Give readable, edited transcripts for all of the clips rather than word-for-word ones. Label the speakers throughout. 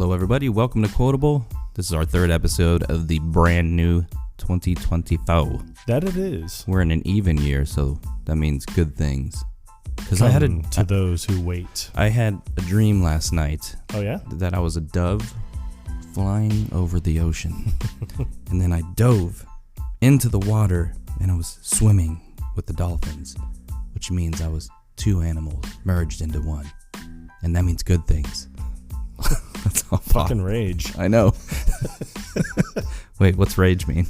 Speaker 1: Hello, everybody. Welcome to Quotable. This is our third episode of the brand new 2024.
Speaker 2: That it is.
Speaker 1: We're in an even year, so that means good things.
Speaker 2: Because to those who wait.
Speaker 1: I had a dream last night.
Speaker 2: Oh, yeah?
Speaker 1: That I was a dove flying over the ocean. And then I dove into the water and I was swimming with the dolphins, which means I was two animals merged into one. And that means good things. That's all
Speaker 2: fucking rage.
Speaker 1: I know. Wait, what's rage mean?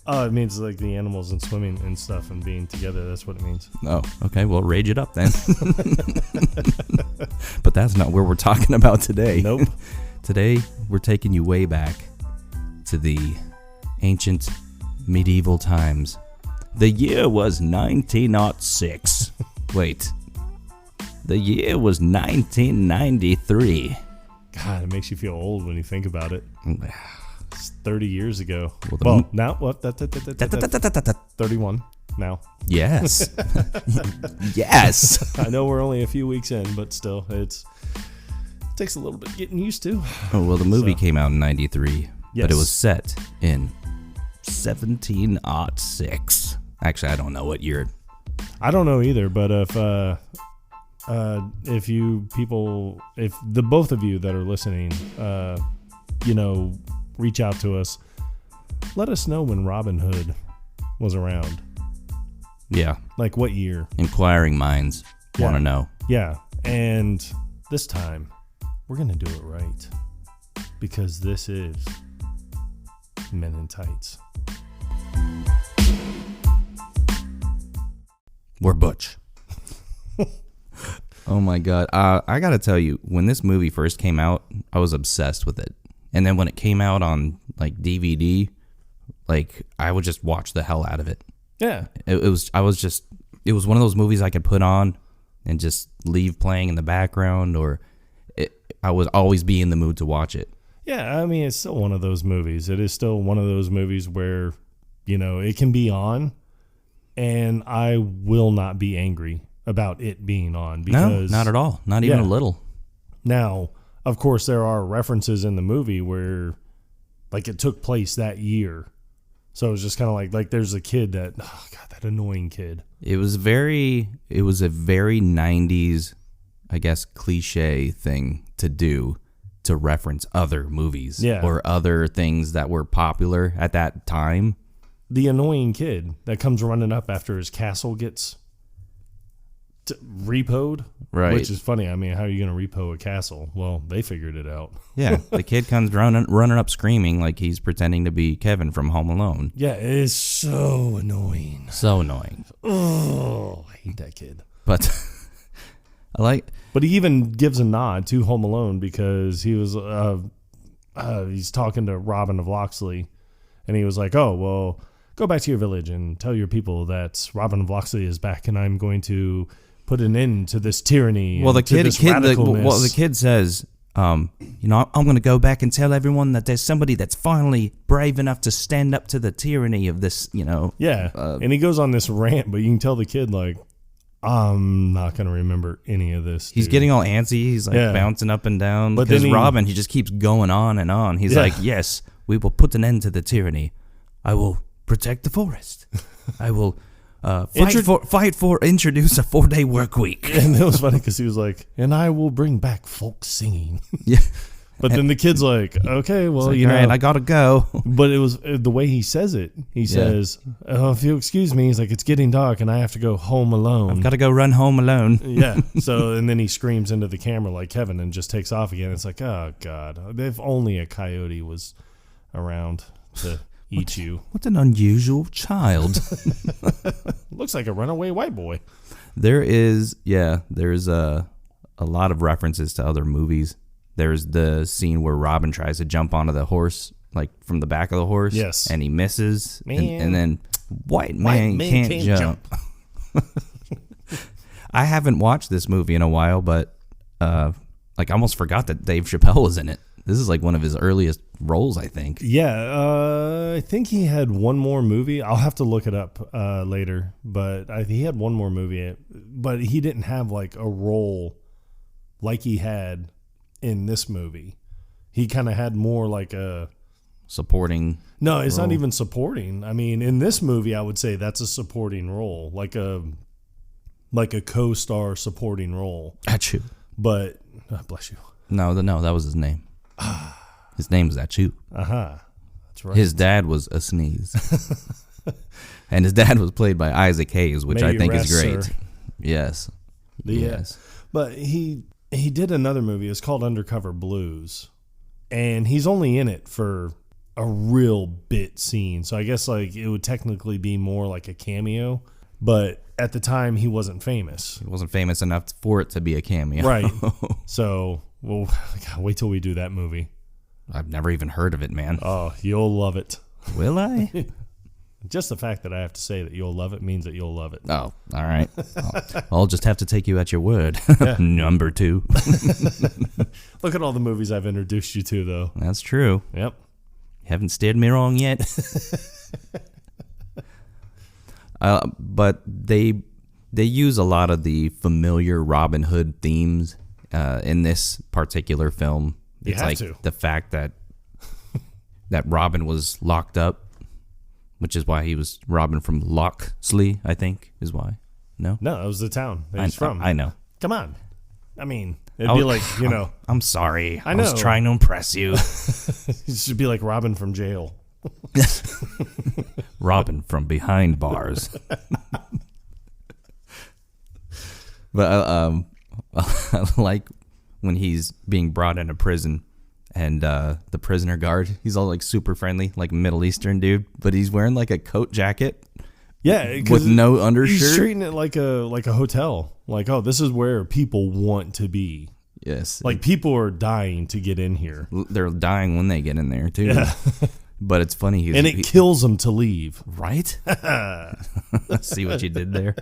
Speaker 2: Oh, it means like the animals and swimming and stuff and being together. That's what it means.
Speaker 1: Oh, okay. Well, rage it up then. But that's not where we're talking about today.
Speaker 2: Nope.
Speaker 1: Today, we're taking you way back to the ancient medieval times. The year was 1906. Wait. The year was 1993.
Speaker 2: God, it makes you feel old when you think about it. It's 30 years ago. Now what? 31 now.
Speaker 1: Yes. Yes.
Speaker 2: I know we're only a few weeks in, but still, it takes a little bit getting used to.
Speaker 1: Oh, well, the movie came out in 93,
Speaker 2: yes.
Speaker 1: But it was set in 1706. Actually, I don't know what year.
Speaker 2: I don't know either, but if the both of you that are listening, reach out to us, let us know when Robin Hood was around.
Speaker 1: Yeah.
Speaker 2: Like what year?
Speaker 1: Inquiring minds want to know.
Speaker 2: Yeah. And this time, we're going to do it right. Because this is Men in Tights.
Speaker 1: We're Butch. Oh my God. I got to tell you, when this movie first came out, I was obsessed with it. And then when it came out on like DVD, like I would just watch the hell out of it.
Speaker 2: Yeah.
Speaker 1: It was one of those movies I could put on and just leave playing in the background, or I would always be in the mood to watch it.
Speaker 2: Yeah, I mean, it's still one of those movies. It is still one of those movies where, it can be on and I will not be angry about it being on. Because,
Speaker 1: no, not at all. Not even a little. Now,
Speaker 2: of course, there are references in the movie where, like, it took place that year. So it's just kind of like there's a kid that annoying kid.
Speaker 1: It was a very 90s, I guess, cliche thing to do, to reference other movies or other things that were popular at that time.
Speaker 2: The annoying kid that comes running up after his castle gets repoed,
Speaker 1: right?
Speaker 2: Which is funny. I mean, how are you going to repo a castle? Well, they figured it out.
Speaker 1: Yeah, the kid comes running up screaming like he's pretending to be Kevin from Home Alone.
Speaker 2: Yeah, it is so annoying.
Speaker 1: So annoying.
Speaker 2: Oh, I hate that kid.
Speaker 1: But
Speaker 2: But he even gives a nod to Home Alone because he was he's talking to Robin of Loxley, and he was like, "Oh, well, go back to your village and tell your people that Robin of Loxley is back, and I'm going to put an end to this tyranny."
Speaker 1: Well, the kid says, I'm going to go back and tell everyone that there's somebody that's finally brave enough to stand up to the tyranny of this,
Speaker 2: Yeah, and he goes on this rant, but you can tell the kid, like, I'm not going to remember any of this.
Speaker 1: He's getting all antsy. He's like bouncing up and down. But because Robin, he just keeps going on and on. He's like, yes, we will put an end to the tyranny. I will protect the forest. I will introduce a 4-day work week.
Speaker 2: And it was funny because he was like, and I will bring back folk singing.
Speaker 1: Yeah.
Speaker 2: But then the kid's like, okay, well,
Speaker 1: like, all right, I got to go.
Speaker 2: But it was the way he says it. He says, if you'll excuse me, he's like, it's getting dark and I have to go home alone.
Speaker 1: I've got to go run home alone.
Speaker 2: Yeah. So, and then he screams into the camera like Kevin and just takes off again. It's like, oh, God. If only a coyote was around to eat you.
Speaker 1: What an unusual child.
Speaker 2: Looks like a runaway white boy.
Speaker 1: There's a lot of references to other movies. There's the scene where Robin tries to jump onto the horse, like from the back of the horse.
Speaker 2: Yes.
Speaker 1: And he misses. And then white man can't jump. I haven't watched this movie in a while, but I almost forgot that Dave Chappelle was in it. This is like one of his earliest roles, I think.
Speaker 2: Yeah, I think he had one more movie. I'll have to look it up later, but he had one more movie, but he didn't have like a role like he had in this movie. he kind of had more like a
Speaker 1: supporting.
Speaker 2: No, it's
Speaker 1: role.
Speaker 2: not even supporting. I mean, in this movie, I would say that's a supporting role, like a co-star supporting role.
Speaker 1: Achoo.
Speaker 2: But bless you.
Speaker 1: No, that was his name. His name was Achoo.
Speaker 2: That's right.
Speaker 1: His dad was a sneeze, and his dad was played by Isaac Hayes, which
Speaker 2: May
Speaker 1: I
Speaker 2: you
Speaker 1: think
Speaker 2: rest,
Speaker 1: is great.
Speaker 2: sir.
Speaker 1: Yes. Yes.
Speaker 2: But he did another movie. It's called Undercover Blues, and he's only in it for a real bit scene. So I guess like it would technically be more like a cameo, but at the time he wasn't famous.
Speaker 1: He wasn't famous enough for it to be a cameo.
Speaker 2: Right. So, well, God, wait till we do that movie.
Speaker 1: I've never even heard of it, man.
Speaker 2: Oh, you'll love it.
Speaker 1: Will I?
Speaker 2: Just the fact that I have to say that you'll love it means that you'll love it.
Speaker 1: Oh, all right. I'll just have to take you at your word. Number 2.
Speaker 2: Look at all the movies I've introduced you to, though.
Speaker 1: That's true.
Speaker 2: Yep.
Speaker 1: You haven't steered me wrong yet. But they use a lot of the familiar Robin Hood themes in this particular film.
Speaker 2: You
Speaker 1: It's
Speaker 2: have
Speaker 1: like
Speaker 2: to.
Speaker 1: the fact that Robin was locked up, which is why he was Robin from Loxley, I think, is why. No,
Speaker 2: No, it was the town that he's from.
Speaker 1: I know.
Speaker 2: Come on. I mean, it'd be like, you know.
Speaker 1: I'm sorry.
Speaker 2: I
Speaker 1: was
Speaker 2: know.
Speaker 1: trying to impress you.
Speaker 2: It should be like Robin from jail.
Speaker 1: Robin from behind bars. But I like when he's being brought into prison and the prisoner guard, he's all like super friendly, like Middle Eastern dude, but he's wearing like a coat jacket.
Speaker 2: Yeah,
Speaker 1: with no undershirt.
Speaker 2: He's treating it like a hotel. Like, oh, this is where people want to be.
Speaker 1: Yes.
Speaker 2: Like people are dying to get in here.
Speaker 1: They're dying when they get in there too.
Speaker 2: Yeah.
Speaker 1: But it's funny.
Speaker 2: And it kills them to leave.
Speaker 1: Right? See what you did there?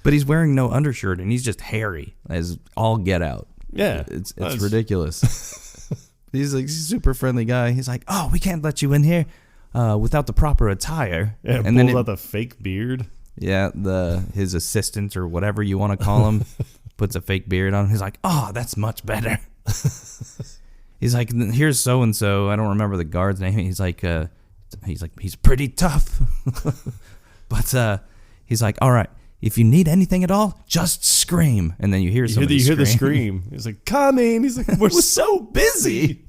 Speaker 1: But he's wearing no undershirt and he's just hairy as all get out.
Speaker 2: Yeah.
Speaker 1: It's ridiculous. He's like a super friendly guy. He's like, oh, we can't let you in here without the proper attire.
Speaker 2: Yeah,
Speaker 1: and then
Speaker 2: out the fake beard.
Speaker 1: Yeah, his assistant or whatever you want to call him puts a fake beard on. He's like, oh, that's much better. He's like, here's so and so. I don't remember the guard's name. He's like, he's pretty tough. But he's like, all right, if you need anything at all, just scream. And then you hear somebody
Speaker 2: You hear the scream. He's like, coming. He's like, we're so busy.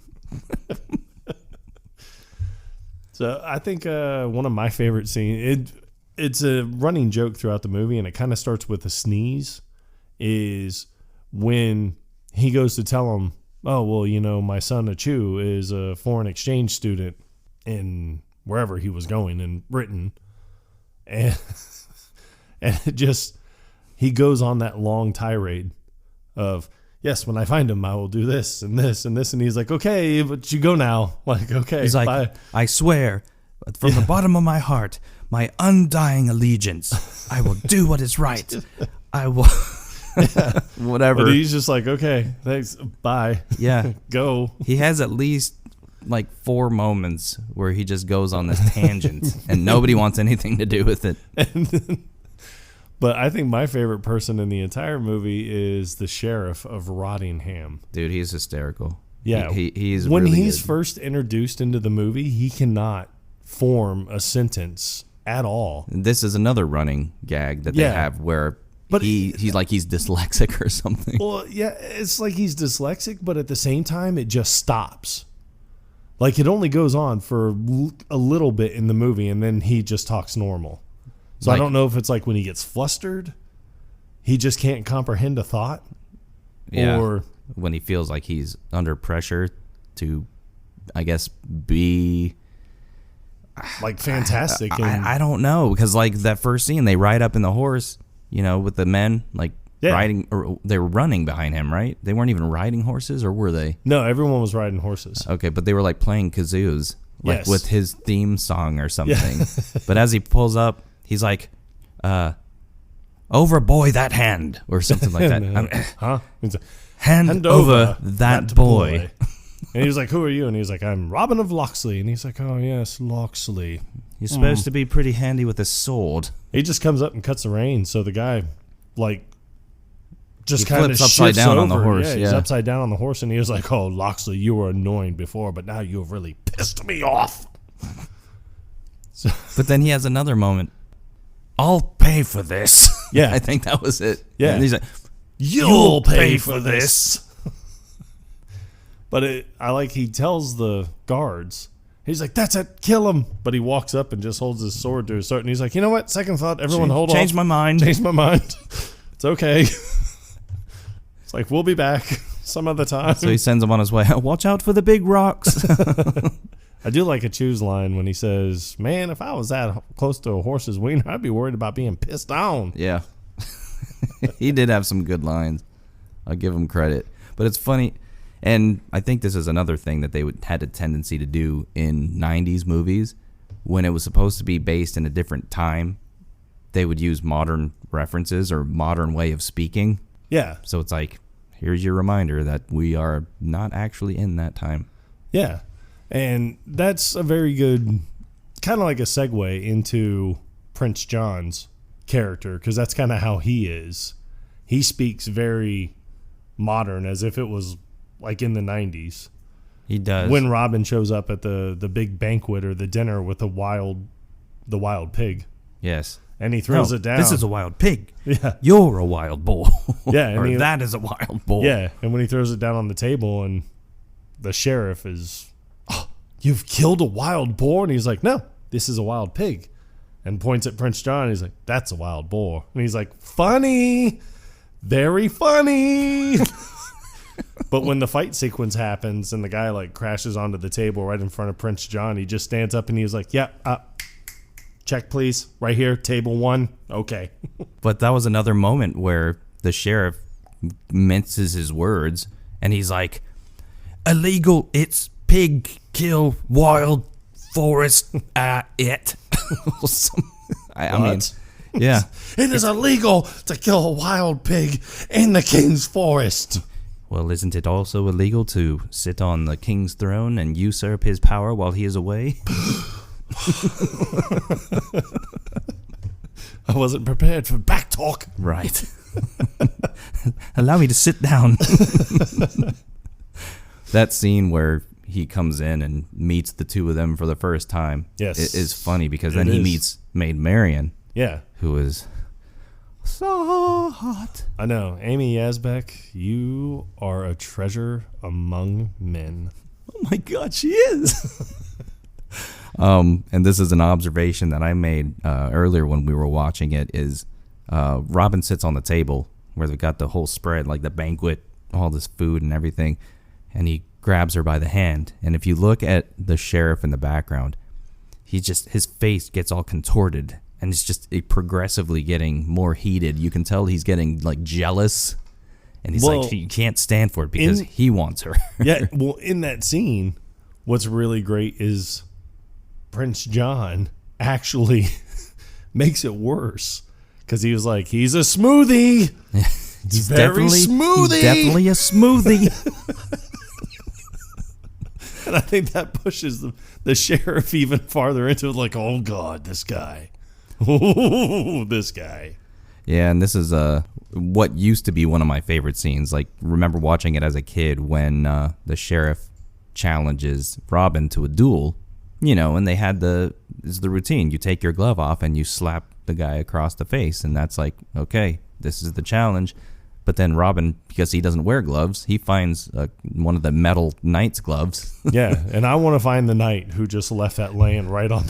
Speaker 2: So I think one of my favorite scenes, it's a running joke throughout the movie, and it kind of starts with a sneeze, is when he goes to tell him, oh, well, you know, my son Achu is a foreign exchange student in wherever he was going in Britain. And it just, he goes on that long tirade of, yes, when I find him, I will do this and this and this. And he's like, okay, but you go now. Like, okay.
Speaker 1: He's like,
Speaker 2: bye.
Speaker 1: I swear from the bottom of my heart, my undying allegiance, I will do what is right. I will... Whatever.
Speaker 2: But he's just like, okay, thanks, bye.
Speaker 1: Yeah.
Speaker 2: Go.
Speaker 1: He has at least like 4 moments where he just goes on this tangent and nobody wants anything to do with it.
Speaker 2: But I think my favorite person in the entire movie is the sheriff of Rottingham.
Speaker 1: Dude, he's hysterical.
Speaker 2: Yeah.
Speaker 1: He's
Speaker 2: when
Speaker 1: really
Speaker 2: he's
Speaker 1: good.
Speaker 2: first introduced into the movie, he cannot form a sentence at all.
Speaker 1: This is another running gag that they have where
Speaker 2: But
Speaker 1: he's dyslexic or something.
Speaker 2: Well, yeah, it's like he's dyslexic, but at the same time, it just stops. Like, it only goes on for a little bit in the movie, and then he just talks normal. So I don't know if it's like when he gets flustered, he just can't comprehend a thought.
Speaker 1: Yeah.
Speaker 2: Or
Speaker 1: when he feels like he's under pressure to, I guess, be...
Speaker 2: like fantastic.
Speaker 1: I don't know, because like that first scene, they ride up in the horse, you know, with the men, like riding, or they were running behind him, right? They weren't even riding horses, or were they?
Speaker 2: No, everyone was riding horses.
Speaker 1: Okay, but they were like playing kazoos, like with his theme song or something.
Speaker 2: Yeah.
Speaker 1: But as he pulls up, he's like, over boy that hand, or something like that.
Speaker 2: Huh? He's like,
Speaker 1: hand over that boy.
Speaker 2: And he was like, who are you? And he's like, I'm Robin of Loxley. And he's like, oh, yes, Loxley.
Speaker 1: He's supposed to be pretty handy with a sword.
Speaker 2: He just comes up and cuts the reins. So the guy, like, just kind of
Speaker 1: upside down on the horse.
Speaker 2: Yeah, he's upside down on the horse, and he was like, "Oh, Loxley, you were annoying before, but now you have really pissed me off." So,
Speaker 1: but then he has another moment. I'll pay for this.
Speaker 2: Yeah,
Speaker 1: I think that was it.
Speaker 2: Yeah,
Speaker 1: and he's like,
Speaker 2: "You'll pay for this." But I like he tells the guards. He's like, "That's it, kill him." But he walks up and just holds his sword to his throat, and he's like, "You know what? Second thought, everyone hold on.
Speaker 1: Change my mind.
Speaker 2: Change my mind. It's okay." It's like, we'll be back some other time.
Speaker 1: So he sends him on his way. Watch out for the big rocks.
Speaker 2: I do like a Choose line when he says, "Man, if I was that close to a horse's wiener, I'd be worried about being pissed on."
Speaker 1: Yeah. He did have some good lines. I'll give him credit. But it's funny. And I think this is another thing that they had a tendency to do in 90s movies. When it was supposed to be based in a different time, they would use modern references or modern way of speaking.
Speaker 2: Yeah.
Speaker 1: So it's like, here's your reminder that we are not actually in that time.
Speaker 2: Yeah. And that's a very good, kind of like a segue into Prince John's character, because that's kind of how he is. He speaks very modern, as if it was like in the 90s.
Speaker 1: He does.
Speaker 2: When Robin shows up at the big banquet or the dinner with the wild pig.
Speaker 1: Yes.
Speaker 2: And he throws it down.
Speaker 1: This is a wild pig.
Speaker 2: Yeah.
Speaker 1: You're a wild bull.
Speaker 2: Yeah.
Speaker 1: Or that is a wild bull.
Speaker 2: Yeah. And when he throws it down on the table and the sheriff is, "Oh, you've killed a wild boar?" And he's like, "No, this is a wild pig." And points at Prince John. He's like, "That's a wild boar." And he's like, "Funny. Very funny." But when the fight sequence happens and the guy like crashes onto the table right in front of Prince John, he just stands up and he's like, "Yeah, check please, right here, table 1, okay."
Speaker 1: But that was another moment where the sheriff minces his words and he's like, "Illegal, it's pig, kill, wild, forest, it." I mean, yeah.
Speaker 2: "It is illegal to kill a wild pig in the king's forest."
Speaker 1: Well, isn't it also illegal to sit on the king's throne and usurp his power while he is away?
Speaker 2: I wasn't prepared for back talk.
Speaker 1: Right. Allow me to sit down. That scene where he comes in and meets the two of them for the first time,
Speaker 2: yes,
Speaker 1: it is funny because then he meets Maid Marian.
Speaker 2: Yeah.
Speaker 1: Who is so hot.
Speaker 2: I know. Amy Yazbek, you are a treasure among men.
Speaker 1: Oh my God, she is. And this is an observation that I made earlier when we were watching it, is Robin sits on the table where they've got the whole spread, like the banquet, all this food and everything, and he grabs her by the hand. And if you look at the sheriff in the background, his face gets all contorted. And it's just progressively getting more heated. You can tell he's getting like jealous. And he's like, you can't stand for it because he wants her.
Speaker 2: Yeah, well, in that scene, what's really great is Prince John actually makes it worse. Because he was like, he's a smoothie.
Speaker 1: He's
Speaker 2: very smoothie.
Speaker 1: He's definitely a smoothie.
Speaker 2: And I think that pushes the sheriff even farther into it. Like, oh, God, this guy. Oh, this guy.
Speaker 1: Yeah, and this is what used to be one of my favorite scenes. Like, remember watching it as a kid when the sheriff challenges Robin to a duel, and they had the routine. You take your glove off and you slap the guy across the face, and that's like, okay, this is the challenge. But then Robin, because he doesn't wear gloves, he finds one of the metal knight's gloves.
Speaker 2: Yeah, and I want to find the knight who just left that laying right on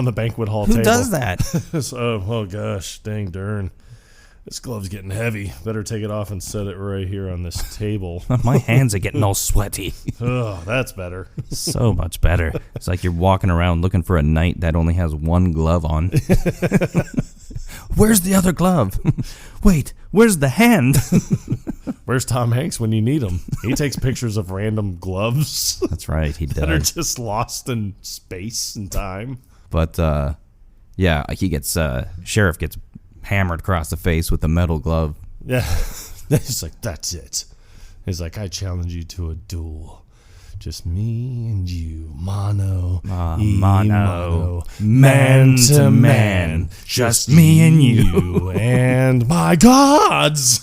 Speaker 2: the banquet hall table.
Speaker 1: Who does that?
Speaker 2: Oh gosh, dang darn. This glove's getting heavy. Better take it off and set it right here on this table.
Speaker 1: My hands are getting all sweaty.
Speaker 2: Oh, that's better.
Speaker 1: So much better. It's like you're walking around looking for a knight that only has one glove on. Where's the other glove? Wait, where's the hand?
Speaker 2: Where's Tom Hanks when you need him? He takes pictures of random gloves.
Speaker 1: That's right, he does.
Speaker 2: That are just lost in space and time.
Speaker 1: But, yeah, Sheriff gets hammered across the face with a metal glove.
Speaker 2: Yeah. He's like, that's it. He's like, I challenge you to a duel. Just me and you, mano,
Speaker 1: mano, man to man, just me and you,
Speaker 2: and my gods.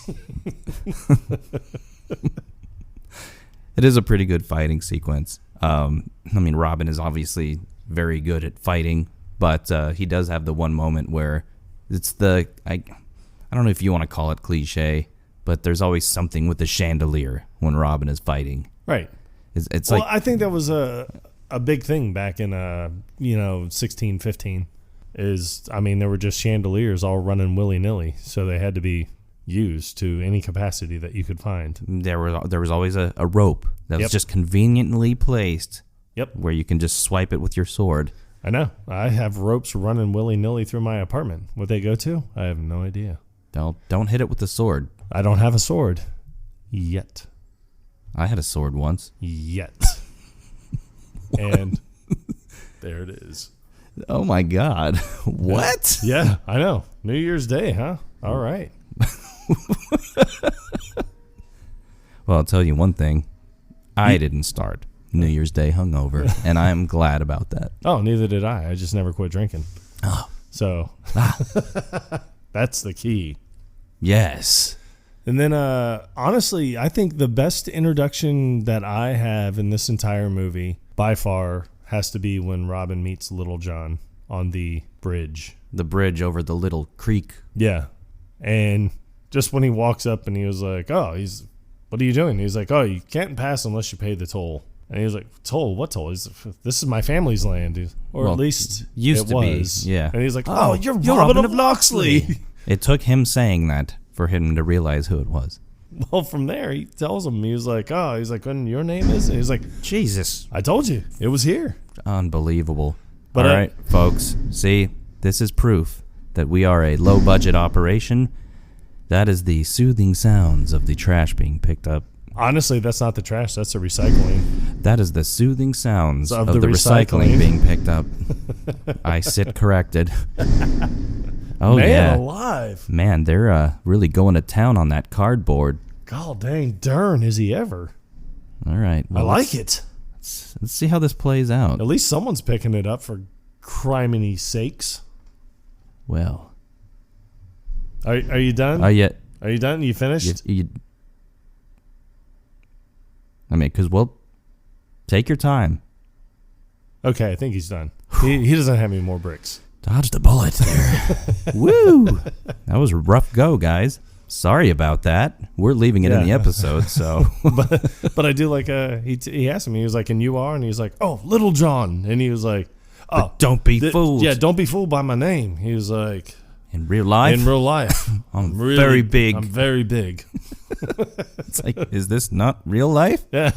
Speaker 1: It is a pretty good fighting sequence. I mean, Robin is obviously very good at fighting, but he does have the one moment where it's I don't know if you want to call it cliche, but there's always something with the chandelier when Robin is fighting.
Speaker 2: Right.
Speaker 1: It's
Speaker 2: well,
Speaker 1: like,
Speaker 2: I think that was a big thing back in 16, 15. There were just chandeliers all running willy-nilly, so they had to be used to any capacity that you could find.
Speaker 1: There was always a rope that was just conveniently placed.
Speaker 2: Yep.
Speaker 1: Where you can just swipe it with your sword.
Speaker 2: I know. I have ropes running willy-nilly through my apartment. What they go to? I have no idea.
Speaker 1: Don't hit it with the sword.
Speaker 2: I don't have a sword. Yet.
Speaker 1: I had a sword once.
Speaker 2: Yet. And there it is.
Speaker 1: Oh my God. What?
Speaker 2: Yeah, I know. New Year's Day, huh? All right.
Speaker 1: Well, I'll tell you one thing. I didn't start New Year's Day hungover, and I'm glad about that.
Speaker 2: Oh, neither did I. I just never quit drinking.
Speaker 1: Oh.
Speaker 2: So that's the key.
Speaker 1: Yes.
Speaker 2: And then, honestly, I think the best introduction that I have in this entire movie, by far, has to be when Robin meets Little John on the bridge.
Speaker 1: The bridge over the little creek.
Speaker 2: Yeah. And just when he walks up and he was like, what are you doing? He's like, you can't pass unless you pay the toll. And he was like, toll? What toll? This is my family's land. Or at least
Speaker 1: used
Speaker 2: it was.
Speaker 1: Be. Yeah.
Speaker 2: And he's like, you're Robin of Loxley.
Speaker 1: It took him saying that for him to realize who it was.
Speaker 2: Well, from there, he tells him, he was like, and your name is? And he's like,
Speaker 1: Jesus.
Speaker 2: I told you. It was here.
Speaker 1: Unbelievable.
Speaker 2: But
Speaker 1: all right, folks. See, this is proof that we are a low-budget operation. That is the soothing sounds of the trash being picked up.
Speaker 2: Honestly, that's not the trash. That's the recycling.
Speaker 1: That is the soothing sounds of the recycling being picked up. I sit corrected. Oh,
Speaker 2: Man
Speaker 1: yeah.
Speaker 2: alive.
Speaker 1: Man, they're really going to town on that cardboard.
Speaker 2: God dang darn, is he ever.
Speaker 1: All right.
Speaker 2: Well, I like it.
Speaker 1: Let's see how this plays out.
Speaker 2: At least someone's picking it up for criminy sakes.
Speaker 1: Well.
Speaker 2: Are you done?
Speaker 1: Are you
Speaker 2: done? You finished?
Speaker 1: take your time.
Speaker 2: Okay, I think he's done. He doesn't have any more bricks.
Speaker 1: Dodged a bullet there. Woo! That was a rough go, guys. Sorry about that. We're leaving it in the episode, so.
Speaker 2: but I do like, he asked me, he was like, and you are? And he was like, Little John. And he was like,
Speaker 1: but don't be fooled.
Speaker 2: Yeah, don't be fooled by my name. He was like.
Speaker 1: In real life?
Speaker 2: I'm
Speaker 1: very big.
Speaker 2: I'm very big.
Speaker 1: It's like, is this not real life?
Speaker 2: Yeah.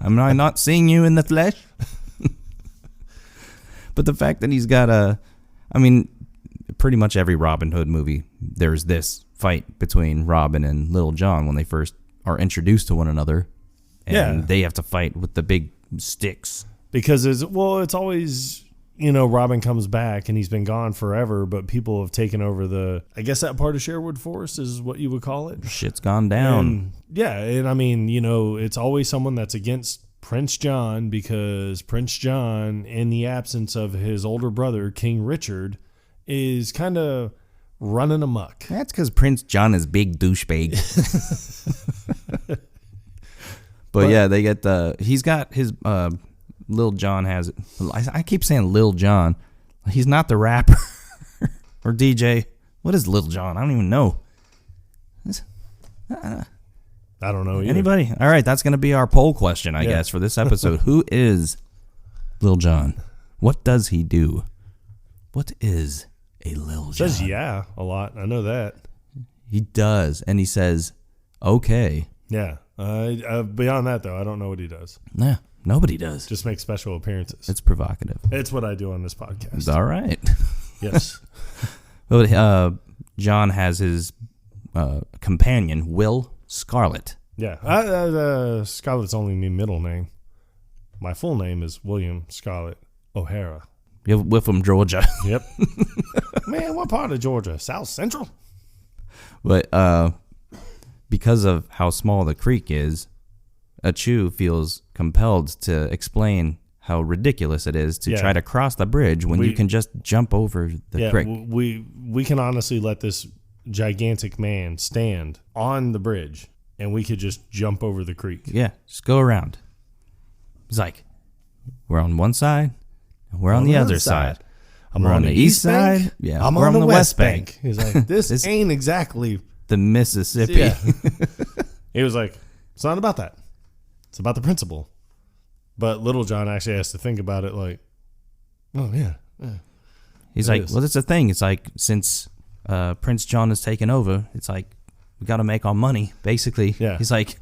Speaker 1: Am I not seeing you in the flesh? But the fact that he's got pretty much every Robin Hood movie, there's this fight between Robin and Little John when they first are introduced to one another. And they have to fight with the big sticks.
Speaker 2: Because it's always, Robin comes back and he's been gone forever, but people have taken over I guess that part of Sherwood Forest is what you would call it.
Speaker 1: Shit's gone down.
Speaker 2: It's always someone that's against Prince John, because Prince John, in the absence of his older brother, King Richard, is kind of running amok.
Speaker 1: That's because Prince John is big douchebag. but yeah, they get he's got his, Lil Jon has, I keep saying Lil Jon. He's not the rapper or DJ. What is Lil Jon? I don't even know.
Speaker 2: I don't know either.
Speaker 1: Anybody? All right, that's going to be our poll question, I guess, for this episode. Who is Lil Jon? What does he do? What is a Lil Jon?
Speaker 2: Says a lot. I know that.
Speaker 1: He does, and he says, okay.
Speaker 2: Yeah. Beyond that, though, I don't know what he does.
Speaker 1: Yeah, nobody does.
Speaker 2: Just make special appearances.
Speaker 1: It's provocative.
Speaker 2: It's what I do on this podcast.
Speaker 1: All right.
Speaker 2: Yes.
Speaker 1: Well, John has his companion, Will Scarlet.
Speaker 2: Yeah. Scarlet's only my middle name. My full name is William Scarlet O'Hara.
Speaker 1: We're from Georgia.
Speaker 2: Yep. Man, what part of Georgia? South Central?
Speaker 1: But because of how small the creek is, Achu feels compelled to explain how ridiculous it is to try to cross the bridge when you can just jump over the creek.
Speaker 2: We can honestly let this gigantic man stand on the bridge and we could just jump over the creek.
Speaker 1: Yeah, just go around. He's like, we're on one side, and we're on the other side.
Speaker 2: I'm
Speaker 1: We're on the east side.
Speaker 2: bank.
Speaker 1: Yeah,
Speaker 2: I'm
Speaker 1: we're
Speaker 2: on
Speaker 1: on
Speaker 2: the
Speaker 1: the
Speaker 2: west
Speaker 1: west
Speaker 2: bank. He's like, this ain't exactly
Speaker 1: the Mississippi.
Speaker 2: Yeah. He was like, it's not about that. It's about the principle. But Little John actually has to think about it like, oh, yeah.
Speaker 1: He's like, well, that's the thing. It's like, since Prince John has taken over, it's like, we got to make our money, basically.
Speaker 2: Yeah.
Speaker 1: He's like,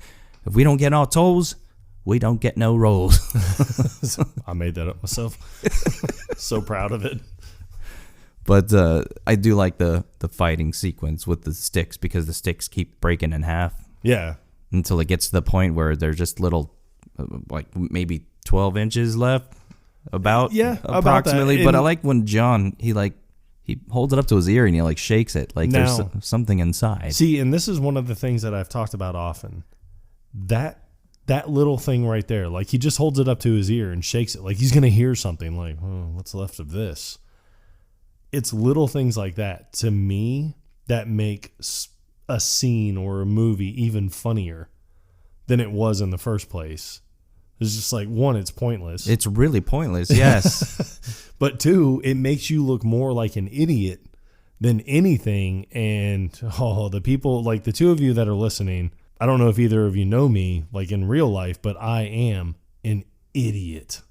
Speaker 1: if we don't get our tolls, we don't get no rolls.
Speaker 2: I made that up myself. So proud of it.
Speaker 1: But I do like the fighting sequence with the sticks, because the sticks keep breaking in half.
Speaker 2: Yeah.
Speaker 1: Until it gets to the point where they're just little, like maybe 12 inches left, approximately.
Speaker 2: About that.
Speaker 1: But I like when John, he holds it up to his ear and he like shakes it like there's something inside.
Speaker 2: See, and this is one of the things that I've talked about often. That little thing right there, like he just holds it up to his ear and shakes it like he's going to hear something like, oh, what's left of this? It's little things like that, to me, that make a scene or a movie even funnier than it was in the first place. It's just like, one, it's pointless.
Speaker 1: It's really pointless, yes.
Speaker 2: But two, it makes you look more like an idiot than anything. And the people, like the two of you that are listening, I don't know if either of you know me, like in real life, but I am an idiot.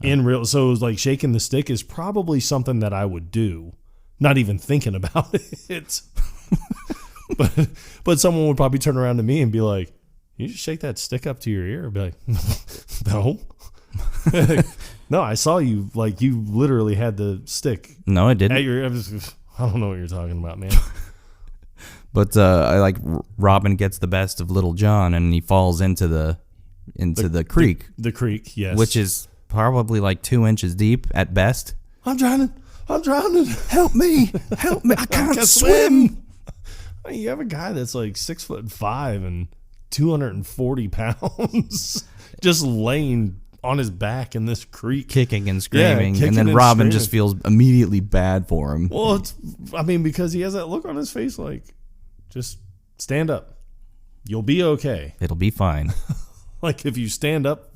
Speaker 2: In real, so like shaking the stick is probably something that I would do, not even thinking about it. but someone would probably turn around to me and be like, "You just shake that stick up to your ear." I'd be like, "No, no, I saw you. Like you literally had the stick."
Speaker 1: No, I didn't.
Speaker 2: At your, I don't know what you're talking about, man.
Speaker 1: But I like Robin gets the best of Little John and he falls into the creek.
Speaker 2: The creek, yes.
Speaker 1: Which is probably like 2 inches deep at best.
Speaker 2: I'm drowning.
Speaker 1: Help me. I can't swim.
Speaker 2: I mean, you have a guy that's like 6'5" and 240 pounds just laying on his back in this creek.
Speaker 1: Kicking and screaming. And then Robin just feels immediately bad for him.
Speaker 2: Well, because he has that look on his face like, just stand up. You'll be okay.
Speaker 1: It'll be fine.
Speaker 2: Like if you stand up,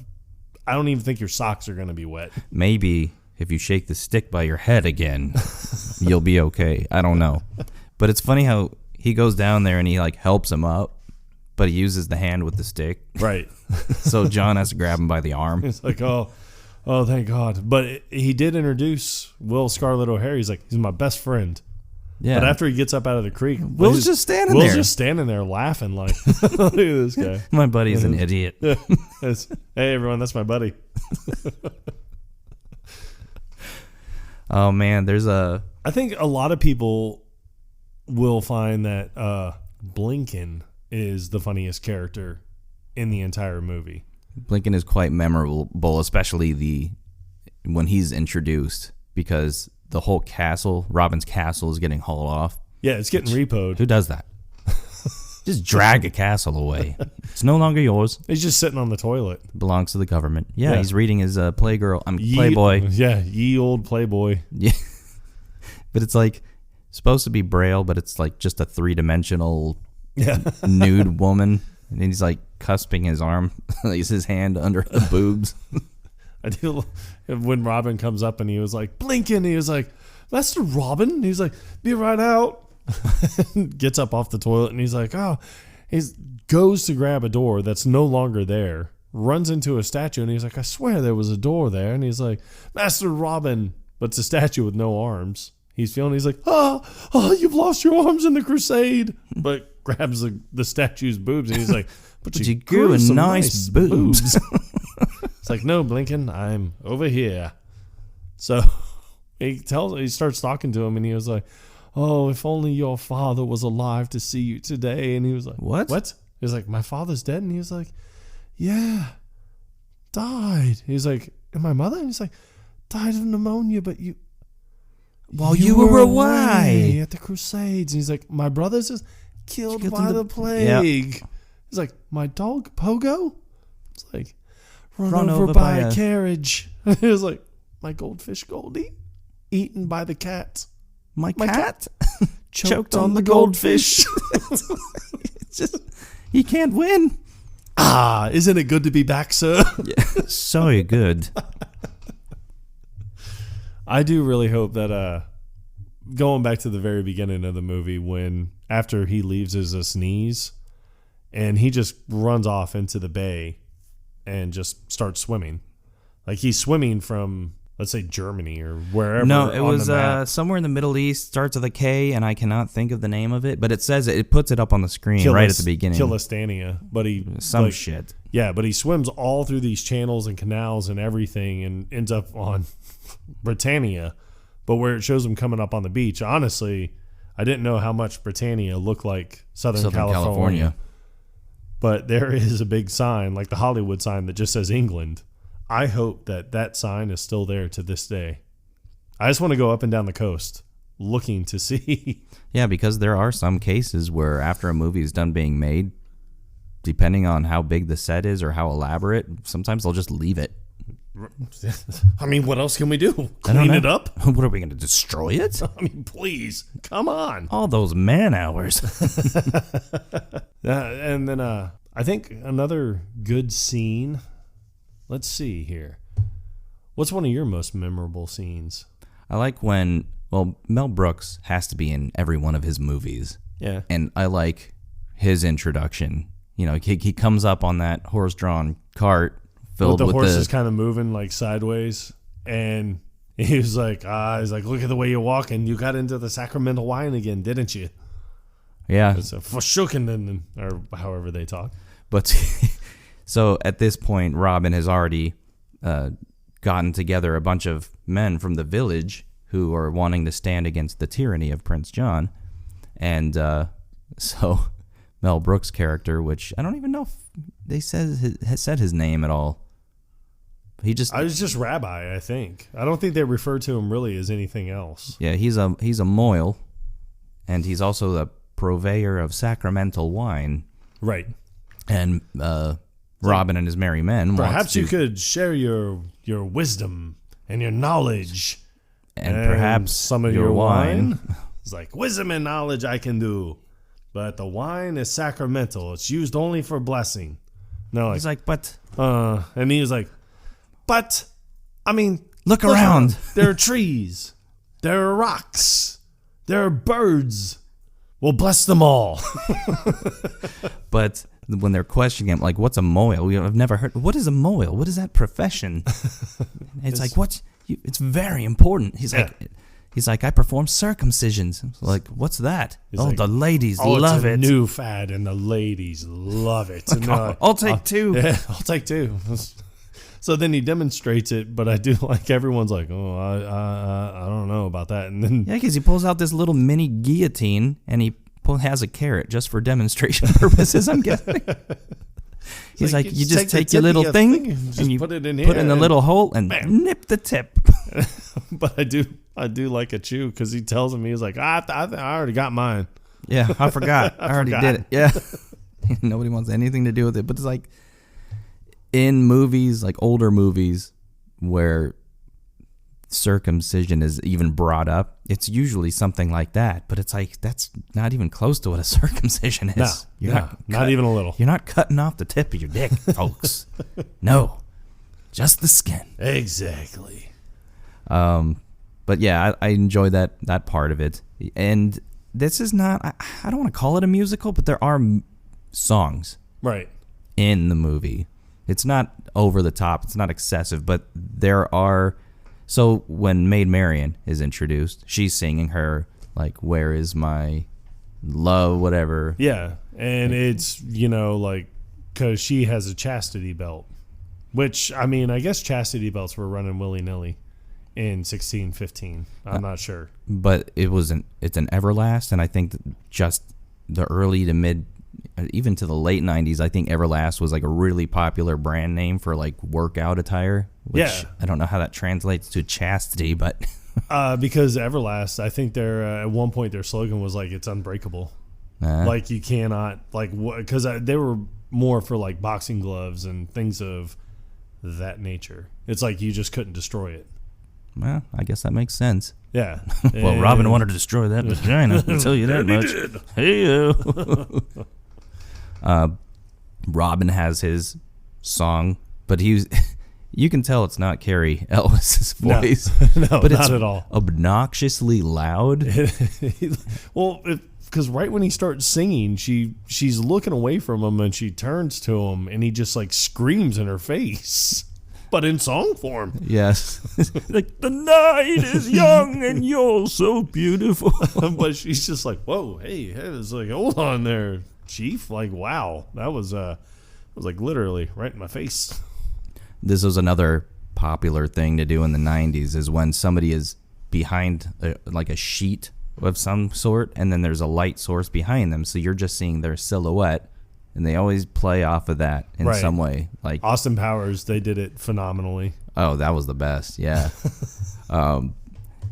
Speaker 2: I don't even think your socks are going to be wet.
Speaker 1: Maybe if you shake the stick by your head again, you'll be okay. I don't know. But it's funny how he goes down there and he like helps him up, but he uses the hand with the stick.
Speaker 2: Right.
Speaker 1: So John has to grab him by the arm.
Speaker 2: It's like, oh, thank God. But he did introduce Will Scarlett O'Hara. He's like, he's my best friend.
Speaker 1: Yeah.
Speaker 2: But after he gets up out of the creek,
Speaker 1: Will's just standing there
Speaker 2: laughing like, look at this guy.
Speaker 1: My buddy's an idiot.
Speaker 2: Hey, everyone, that's my buddy.
Speaker 1: Oh, man,
Speaker 2: I think a lot of people will find that Blinken is the funniest character in the entire movie.
Speaker 1: Blinken is quite memorable, especially when he's introduced, because the whole castle, Robin's castle, is getting hauled off.
Speaker 2: Yeah, it's getting repoed.
Speaker 1: Who does that? Just drag a castle away. It's no longer yours.
Speaker 2: He's just sitting on the toilet.
Speaker 1: It belongs to the government. Yeah, he's reading his Playboy.
Speaker 2: Yeah, ye old Playboy.
Speaker 1: Yeah. But it's like supposed to be Braille, but it's like just a 3-dimensional nude woman. And he's like cusping his arm, like his hand under the boobs.
Speaker 2: I do. When Robin comes up and he was like, Blinken, he was like, Master Robin. He's like, be right out. Gets up off the toilet and he's like, he goes to grab a door that's no longer there, runs into a statue and he's like, I swear there was a door there. And he's like, Master Robin, but it's a statue with no arms. He's like, you've lost your arms in the crusade. But grabs the statue's boobs and he's like, but you grew some nice boobs. It's like, no, Blinken, I'm over here. So he starts talking to him and he was like, oh, if only your father was alive to see you today. And he was like,
Speaker 1: What?
Speaker 2: He was like, my father's dead. And he was like, yeah, died. He's like, and my mother? And he's like, died of pneumonia, but while you were away at the Crusades. And he's like, my brother's just killed by the plague. Yep. He's like, my dog, Pogo? It's like, run over by a carriage. He was like, my goldfish Goldie, eaten by the cat.
Speaker 1: My cat?
Speaker 2: choked on the goldfish.
Speaker 1: It's just, he can't win.
Speaker 2: Isn't it good to be back, sir?
Speaker 1: Yeah, so good.
Speaker 2: I do really hope that going back to the very beginning of the movie, when after he leaves his sneeze and he just runs off into the bay and just starts swimming. Like he's swimming from, let's say, Germany or wherever.
Speaker 1: No, it was somewhere in the Middle East, starts with a K, and I cannot think of the name of it, but it says it puts it up on the screen right at the beginning.
Speaker 2: Kilistania. But
Speaker 1: shit.
Speaker 2: Yeah, but he swims all through these channels and canals and everything and ends up on Britannia. But where it shows him coming up on the beach, honestly, I didn't know how much Britannia looked like Southern California. But there is a big sign, like the Hollywood sign, that just says England. I hope that sign is still there to this day. I just want to go up and down the coast looking to see.
Speaker 1: Yeah, because there are some cases where after a movie is done being made, depending on how big the set is or how elaborate, sometimes they'll just leave it.
Speaker 2: I mean, what else can we do? Clean it up?
Speaker 1: What are we going to destroy it?
Speaker 2: I mean, please, come on.
Speaker 1: All those man hours.
Speaker 2: And then I think another good scene. Let's see here. What's one of your most memorable scenes?
Speaker 1: I like when, Mel Brooks has to be in every one of his movies.
Speaker 2: Yeah.
Speaker 1: And I like his introduction. You know, he comes up on that horse-drawn cart filled with the
Speaker 2: horses kind of moving like sideways, and he was like, look at the way you're walking. You got into the Sacramento wine again, didn't you?
Speaker 1: Yeah.
Speaker 2: It's a forshuken, or however they talk.
Speaker 1: But so at this point, Robin has already gotten together a bunch of men from the village who are wanting to stand against the tyranny of Prince John, and so Mel Brooks' character, which I don't even know if they has said his name at all. I was
Speaker 2: just Rabbi, I think. I don't think they refer to him really as anything else.
Speaker 1: Yeah, he's a moil, and he's also the purveyor of sacramental wine.
Speaker 2: Right.
Speaker 1: And Robin and his merry men.
Speaker 2: Perhaps you could share your wisdom and your knowledge,
Speaker 1: and perhaps
Speaker 2: some of your wine. It's like, wisdom and knowledge I can do, but the wine is sacramental. It's used only for blessing. No,
Speaker 1: he's like, but
Speaker 2: and he was like, but I mean,
Speaker 1: look around.
Speaker 2: There are trees, there are rocks, there are birds. Well, bless them all.
Speaker 1: But when they're questioning him, like, what's a moil? I've never heard. What is a moil? What is that profession? It's like, what? It's very important. He's like, I perform circumcisions. Like, what's that? The ladies love it.
Speaker 2: It's a new fad, and the ladies love it.
Speaker 1: Like, I'll take two.
Speaker 2: Yeah, I'll take two. So then he demonstrates it, but I do like everyone's like, I don't know about that. And then
Speaker 1: because he pulls out this little mini guillotine, and he has a carrot just for demonstration purposes, I'm guessing. He's like, you just take your little thing and you put it in the little hole and nip the tip.
Speaker 2: But I do like a chew, because he tells him, he was like, I already got mine.
Speaker 1: Yeah, I forgot. I already did it. Yeah. Nobody wants anything to do with it. But it's like, in movies, like older movies, where circumcision is even brought up, it's usually something like that. But it's like, that's not even close to what a circumcision is.
Speaker 2: Not even a little.
Speaker 1: You're not cutting off the tip of your dick, folks. No, just the skin.
Speaker 2: Exactly.
Speaker 1: But yeah, I enjoy that part of it. And this is not, I don't want to call it a musical, but there are songs
Speaker 2: right
Speaker 1: in the movie. It's not over the top. It's not excessive, but there are. So when Maid Marian is introduced, she's singing her, like, where is my love, whatever.
Speaker 2: Yeah, and it's, like, because she has a chastity belt, which, I mean, I guess chastity belts were running willy-nilly in 1615. I'm not sure. But
Speaker 1: it's an Everlast, and I think that just the early to mid, even to the late 90s, I think Everlast was like a really popular brand name for like workout attire, which I don't know how that translates to chastity, but
Speaker 2: because Everlast, I think at one point their slogan was like, it's unbreakable. Like you cannot, like, because they were more for like boxing gloves and things of that nature. It's like you just couldn't destroy it.
Speaker 1: Well, I guess that makes sense.
Speaker 2: Yeah.
Speaker 1: Well, Robin wanted to destroy that vagina. I'll tell you that much. Hey, Robin has his song, but you can tell it's not Carrie Ellis's voice.
Speaker 2: No,
Speaker 1: but
Speaker 2: not
Speaker 1: it's
Speaker 2: at all.
Speaker 1: Obnoxiously loud.
Speaker 2: Well, because right when he starts singing, she's looking away from him and she turns to him and he just like screams in her face, but in song form.
Speaker 1: Yes. Like, the night is young and you're so beautiful.
Speaker 2: But she's just like, whoa, hey, it's like, hold on there, Chief. Like, wow, that was like literally right in my face.
Speaker 1: This was another popular thing to do in the 90s, is when somebody is behind like a sheet of some sort, and then there's a light source behind them, so you're just seeing their silhouette, and they always play off of that in some way. Like
Speaker 2: Austin Powers, they did it phenomenally.
Speaker 1: Oh, that was the best, yeah.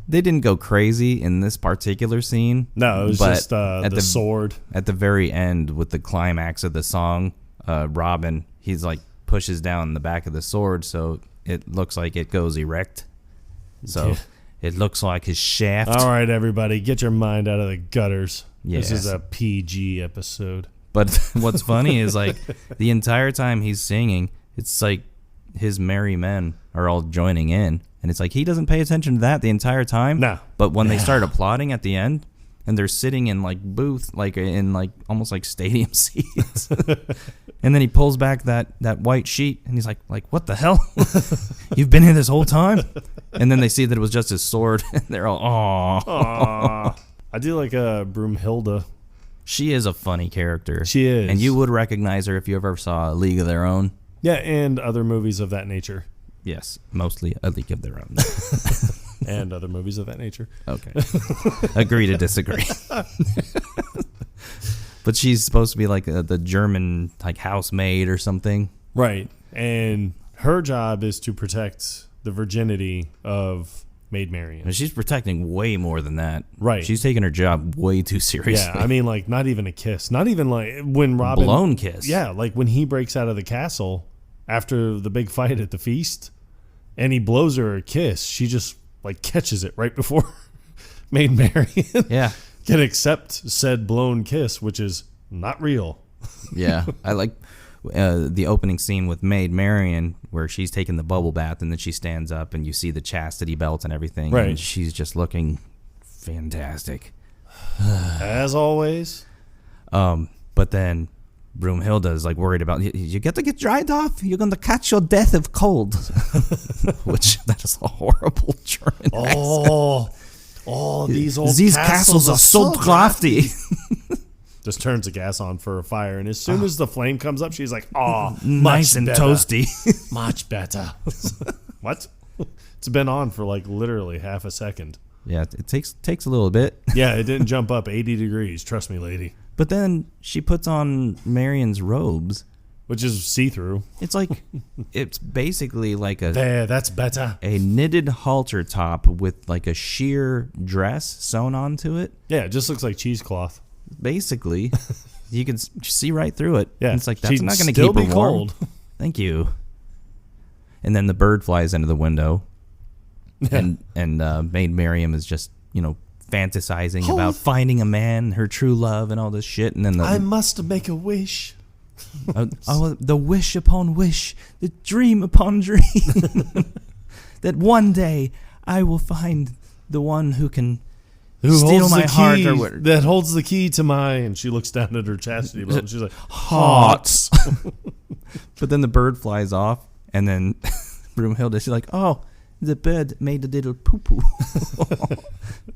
Speaker 1: They didn't go crazy in this particular scene.
Speaker 2: No, it was just the sword. At
Speaker 1: the very end, with the climax of the song, Robin, he's like, pushes down the back of the sword so it looks like it goes erect. So it looks like his shaft.
Speaker 2: All right, everybody, get your mind out of the gutters.
Speaker 1: Yes.
Speaker 2: This is a PG episode.
Speaker 1: But what's funny is, like, the entire time he's singing, it's like his merry men are all joining in. And it's like he doesn't pay attention to that the entire time.
Speaker 2: No.
Speaker 1: But when they start applauding at the end, and they're sitting in like booth, like in like almost like stadium seats. And then he pulls back that white sheet and he's like, what the hell? You've been here this whole time? And then they see that it was just his sword and they're all, aww.
Speaker 2: I do like Broomhilda.
Speaker 1: She is a funny character.
Speaker 2: She is.
Speaker 1: And you would recognize her if you ever saw A League of Their Own.
Speaker 2: Yeah, and other movies of that nature.
Speaker 1: Yes, mostly A League of Their Own.
Speaker 2: And other movies of that nature.
Speaker 1: Okay. Agree to disagree. But she's supposed to be like the German like housemaid or something.
Speaker 2: Right. And her job is to protect the virginity of Maid Marian.
Speaker 1: And she's protecting way more than that.
Speaker 2: Right.
Speaker 1: She's taking her job way too seriously.
Speaker 2: Yeah, I mean, like, not even a kiss. Not even like when Robin...
Speaker 1: Blown kiss.
Speaker 2: Yeah, like when he breaks out of the castle after the big fight at the feast and he blows her a kiss, she just like catches it right before Maid Marian can accept said blown kiss, which is not real.
Speaker 1: Yeah, I like the opening scene with Maid Marian where she's taking the bubble bath and then she stands up and you see the chastity belt and everything.
Speaker 2: Right.
Speaker 1: And she's just looking fantastic.
Speaker 2: As always.
Speaker 1: But then Broomhilda is like worried about, you get to get dried off. You're going to catch your death of cold. Which, that is a horrible German accent.
Speaker 2: These
Speaker 1: castles are so drafty.
Speaker 2: Just turns the gas on for a fire, and as soon as the flame comes up, she's like, "Oh,
Speaker 1: nice and toasty,
Speaker 2: much better." What? It's been on for like literally half a second.
Speaker 1: Yeah, it takes a little bit.
Speaker 2: Yeah, it didn't jump up 80 degrees. Trust me, lady.
Speaker 1: But then she puts on Marian's robes,
Speaker 2: which is see-through.
Speaker 1: It's like, it's basically like
Speaker 2: that's better.
Speaker 1: A knitted halter top with like a sheer dress sewn onto it.
Speaker 2: Yeah, it just looks like cheesecloth.
Speaker 1: Basically, you can see right through it.
Speaker 2: Yeah,
Speaker 1: and it's like, that's not going to keep her warm.
Speaker 2: Cold.
Speaker 1: Thank you. And then the bird flies into the window, and Maid Marian is just, fantasizing about finding a man, her true love, and all this shit. And then
Speaker 2: I must make a wish.
Speaker 1: The wish upon wish, the dream upon dream, that one day I will find the one who can steal my heart, or what?
Speaker 2: That holds the key to my. And she looks down at her chastity belt and she's like, hot.
Speaker 1: But then the bird flies off, and then Broomhilda, she's like, oh, the bird made a little poo-poo.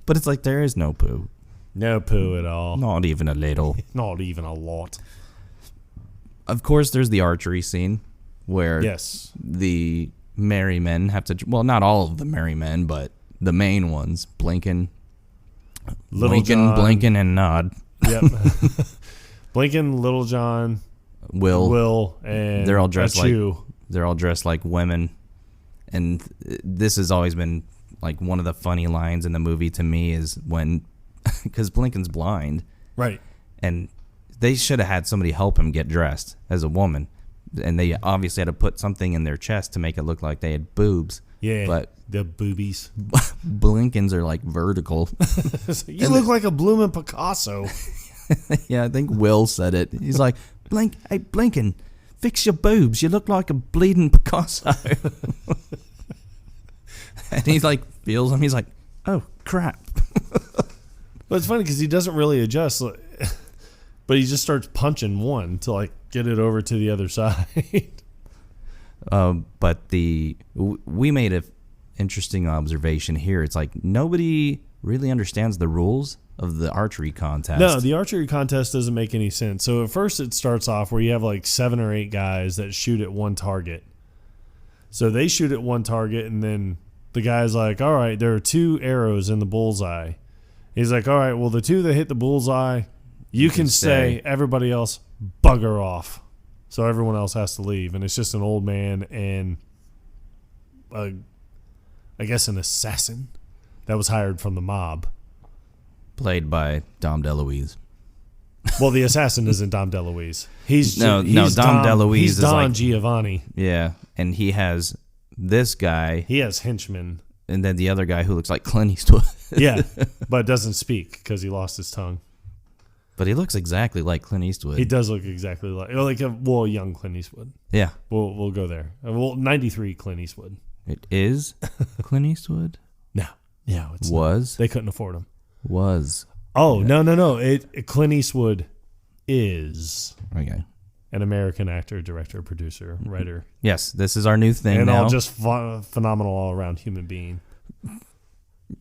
Speaker 1: But it's like, there is no poo.
Speaker 2: No poo at all.
Speaker 1: Not even a little.
Speaker 2: Not even a lot.
Speaker 1: Of course, there's the archery scene where the merry men have to, well, not all of the merry men, but the main ones, Blinken, and Nod.
Speaker 2: Yep. Blinken, Little John, Will, and
Speaker 1: they're all dressed like women. And this has always been like one of the funny lines in the movie to me is when, because Blinken's blind,
Speaker 2: right?
Speaker 1: And they should have had somebody help him get dressed as a woman, and they obviously had to put something in their chest to make it look like they had boobs.
Speaker 2: Yeah,
Speaker 1: but
Speaker 2: the boobies.
Speaker 1: Blinkens are like vertical.
Speaker 2: You look like a blooming Picasso.
Speaker 1: Yeah, I think Will said it. He's like, hey, Blinken, fix your boobs. You look like a bleeding Picasso. And he like feels him. He's like, oh, crap.
Speaker 2: But it's funny because he doesn't really adjust, but he just starts punching one to like get it over to the other side.
Speaker 1: But we made an interesting observation here. It's like nobody really understands the rules of the archery contest.
Speaker 2: No, the archery contest doesn't make any sense. So at first it starts off where you have like 7 or 8 guys that shoot at one target. So they shoot at one target, and then the guy's like, all right, there are 2 arrows in the bullseye. He's like, all right, well, the 2 that hit the bullseye, you can stay. Everybody else, bugger off. So everyone else has to leave. And it's just an old man and, I guess, an assassin that was hired from the mob.
Speaker 1: Played by Dom DeLuise.
Speaker 2: Well, the assassin isn't Dom DeLuise. He's
Speaker 1: Dom DeLuise
Speaker 2: He's
Speaker 1: is
Speaker 2: Don
Speaker 1: like,
Speaker 2: Giovanni.
Speaker 1: Yeah, and he has this guy.
Speaker 2: He has henchmen.
Speaker 1: And then the other guy who looks like Clint Eastwood.
Speaker 2: Yeah, but doesn't speak because he lost his tongue.
Speaker 1: But he looks exactly like Clint Eastwood.
Speaker 2: He does look exactly like a young Clint Eastwood.
Speaker 1: Yeah.
Speaker 2: We'll go there. 93 Clint Eastwood.
Speaker 1: It is Clint Eastwood?
Speaker 2: No, it's
Speaker 1: was.
Speaker 2: Not. They couldn't afford him.
Speaker 1: Was.
Speaker 2: Oh, yeah. No. Clint Eastwood is
Speaker 1: an
Speaker 2: American actor, director, producer, writer.
Speaker 1: Yes, this is our new thing
Speaker 2: and
Speaker 1: now.
Speaker 2: all just phenomenal all-around human being.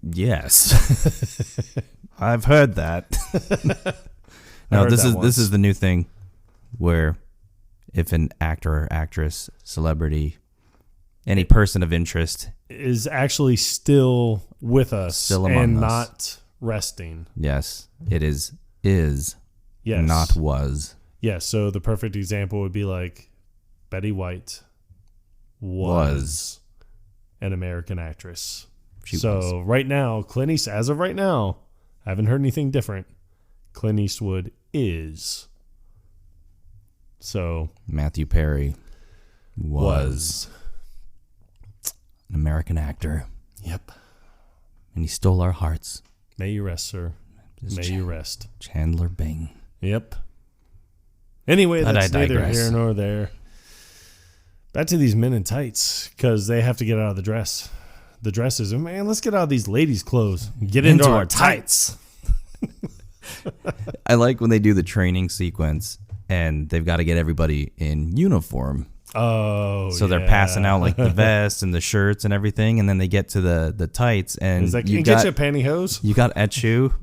Speaker 1: Yes. I've heard that. No, this is the new thing where if an actor or actress, celebrity, any person of interest
Speaker 2: is actually still with us
Speaker 1: still among
Speaker 2: and
Speaker 1: us.
Speaker 2: Not resting.
Speaker 1: Yes, it is
Speaker 2: yes.
Speaker 1: Not was.
Speaker 2: Yes, so the perfect example would be like Betty White was an American actress. She was. Right now, Clint Eastwood, as of right now, I haven't heard anything different. Clint Eastwood is. So
Speaker 1: Matthew Perry was an American actor.
Speaker 2: Yep.
Speaker 1: And he stole our hearts.
Speaker 2: May you rest, sir. May you rest.
Speaker 1: Chandler Bing.
Speaker 2: Yep. Anyway,
Speaker 1: but
Speaker 2: that's neither here nor there. Back to these men in tights, because they have to get out of the dress. The dresses, man, let's get out of these ladies' clothes. Get into our tights.
Speaker 1: I like when they do the training sequence and they've got to get everybody in uniform.
Speaker 2: Oh,
Speaker 1: so they're passing out like the vests and the shirts and everything, and then they get to the tights and
Speaker 2: it's like, get your pantyhose.
Speaker 1: You got Echu,